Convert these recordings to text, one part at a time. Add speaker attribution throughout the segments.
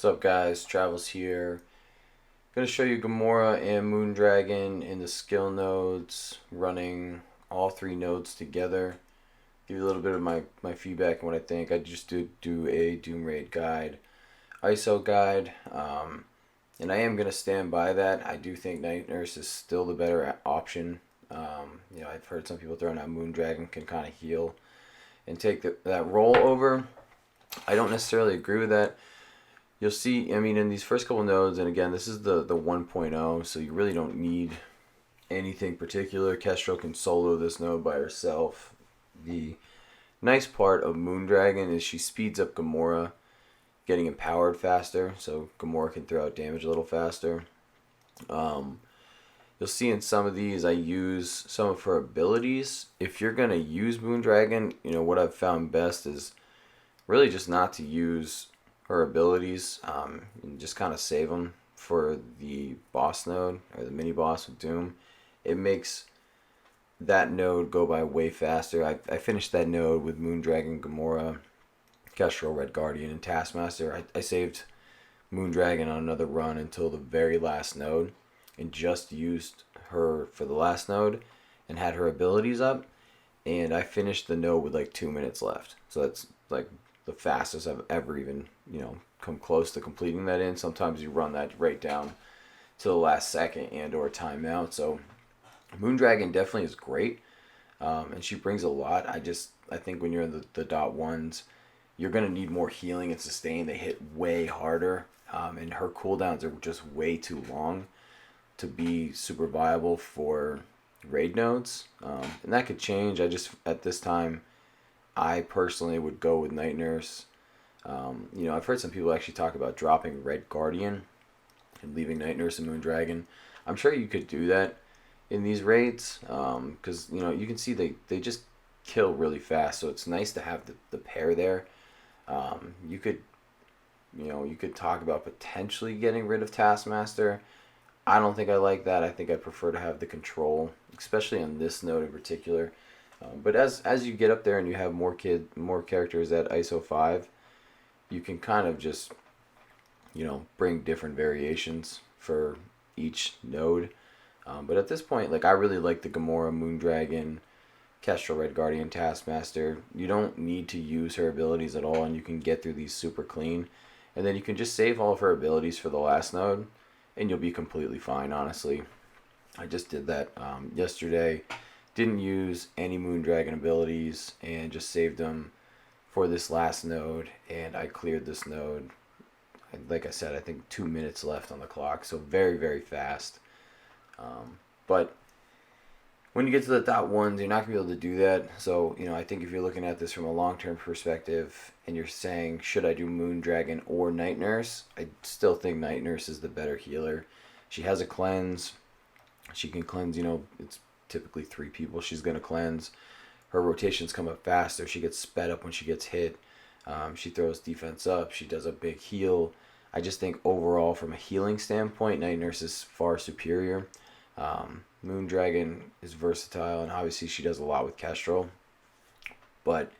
Speaker 1: What's up, guys? Travels here. Gonna show you Gamora and Moondragon in the skill nodes, running all three nodes together. Give you a little bit of my feedback and what I think. I just do a Doom Raid guide, ISO guide, and I am gonna stand by that. I do think Night Nurse is still the better option. I've heard some people throwing out Moondragon can kind of heal and take that role over. I don't necessarily agree with that. You'll see, I mean, in these first couple nodes, and again, this is the 1.0, so you really don't need anything particular. Kestrel can solo this node by herself. The nice part of Moondragon is she speeds up Gamora, getting empowered faster, so Gamora can throw out damage a little faster. You'll see in some of these I use some of her abilities. If you're going to use Moondragon, what I've found best is really just not to use her abilities, and just kind of save them for the boss node or the mini boss with Doom. It makes that node go by way faster. I finished that node with Moondragon, Gamora, Kestrel, Red Guardian, and Taskmaster. I saved Moondragon on another run until the very last node and just used her for the last node and had her abilities up, and I finished the node with like 2 minutes left. So that's like the fastest I've ever even, come close to completing that in. Sometimes you run that right down to the last second and or timeout. So Moondragon definitely is great, and she brings a lot. I think when you're in the dot ones, you're going to need more healing and sustain. They hit way harder, and her cooldowns are just way too long to be super viable for raid nodes, and that could change. At this time, I personally would go with Night Nurse. I've heard some people actually talk about dropping Red Guardian and leaving Night Nurse and Moondragon. I'm sure you could do that in these raids, because you can see they just kill really fast. So it's nice to have the pair there. You could talk about potentially getting rid of Taskmaster. I don't think I like that. I think I prefer to have the control, especially on this node in particular. But as you get up there and you have more characters at ISO 5, you can kind of just bring different variations for each node. But at this point, like, I really like the Gamora, Moondragon, Kestrel, Red Guardian, Taskmaster. You don't need to use her abilities at all, and you can get through these super clean. And then you can just save all of her abilities for the last node, and you'll be completely fine, honestly. I just did that yesterday. Didn't use any Moondragon abilities and just saved them for this last node, and I cleared this node. Like I said, I think 2 minutes left on the clock, so very, very fast. But when you get to the dot ones, you're not going to be able to do that. So, I think if you're looking at this from a long-term perspective and you're saying, should I do Moondragon or Night Nurse? I still think Night Nurse is the better healer. She has a cleanse. She can cleanse, it's typically 3 people she's going to cleanse. Her rotations come up faster. She gets sped up when she gets hit. She throws defense up. She does a big heal. I just think overall, from a healing standpoint, Night Nurse is far superior. Moondragon is versatile, and obviously she does a lot with Kestrel. But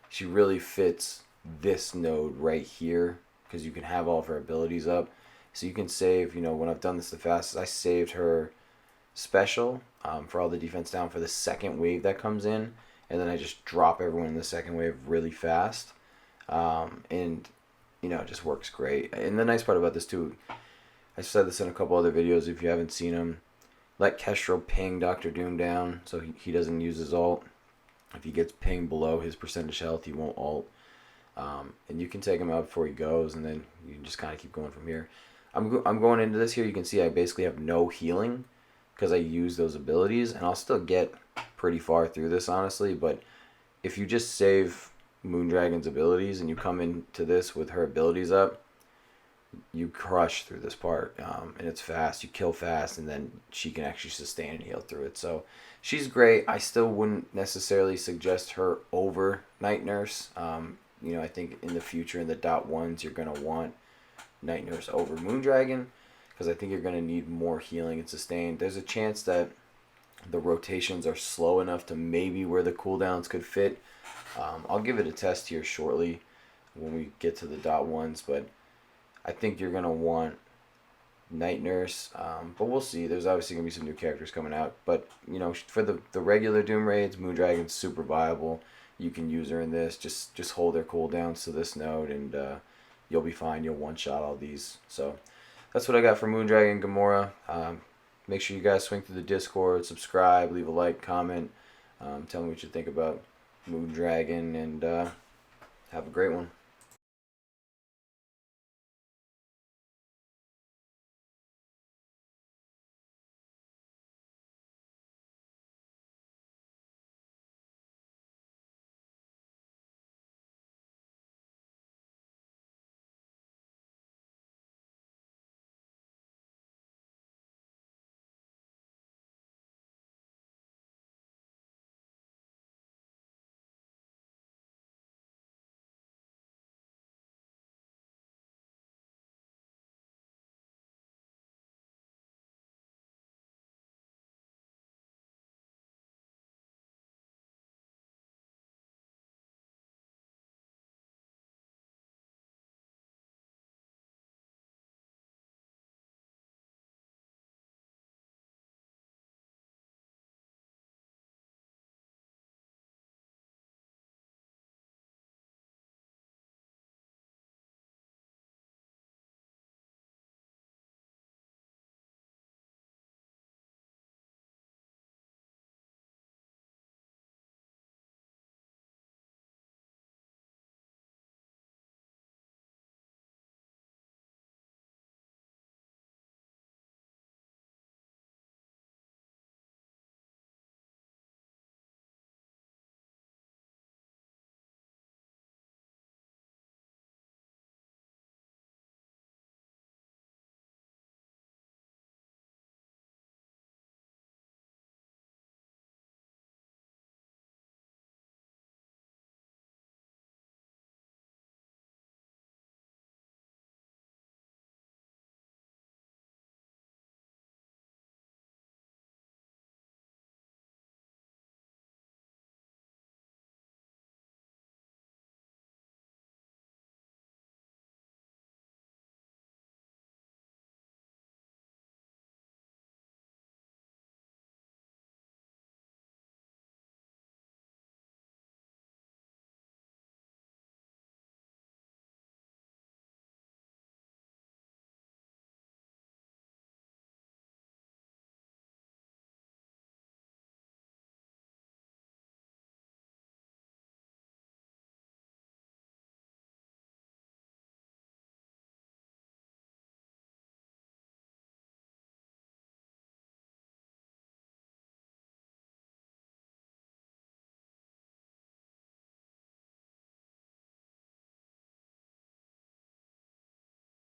Speaker 1: she really fits this node right here because you can have all of her abilities up. So you can save, when I've done this the fastest, I saved her special for all the defense down for the second wave that comes in, and then I just drop everyone in the second wave really fast, and it just works great. And the nice part about this too, I said this in a couple other videos if you haven't seen them, let Kestrel ping Dr. Doom down so he doesn't use his ult. If he gets pinged below his percentage health, he won't ult, and you can take him out before he goes, and then you can just kind of keep going from here. I'm going into this here. You can see I basically have no healing because I use those abilities, and I'll still get pretty far through this, honestly. But if you just save Moondragon's abilities and you come into this with her abilities up, you crush through this part, and it's fast. You kill fast, and then she can actually sustain and heal through it. So she's great. I still wouldn't necessarily suggest her over Night Nurse. I think in the future, in the dot ones, you're going to want Night Nurse over Moondragon, because I think you're going to need more healing and sustain. There's a chance that the rotations are slow enough to maybe where the cooldowns could fit. I'll give it a test here shortly when we get to the dot ones, but I think you're gonna want Night Nurse, but we'll see. There's obviously gonna be some new characters coming out, but for the regular Doom raids, Moondragon's super viable. You can use her in this. Just hold their cooldowns to this node, and you'll be fine. You'll one shot all these. So that's what I got for Moondragon Gamora. Make sure you guys swing through the Discord, subscribe, leave a like, comment, tell me what you think about Moondragon, and have a great one.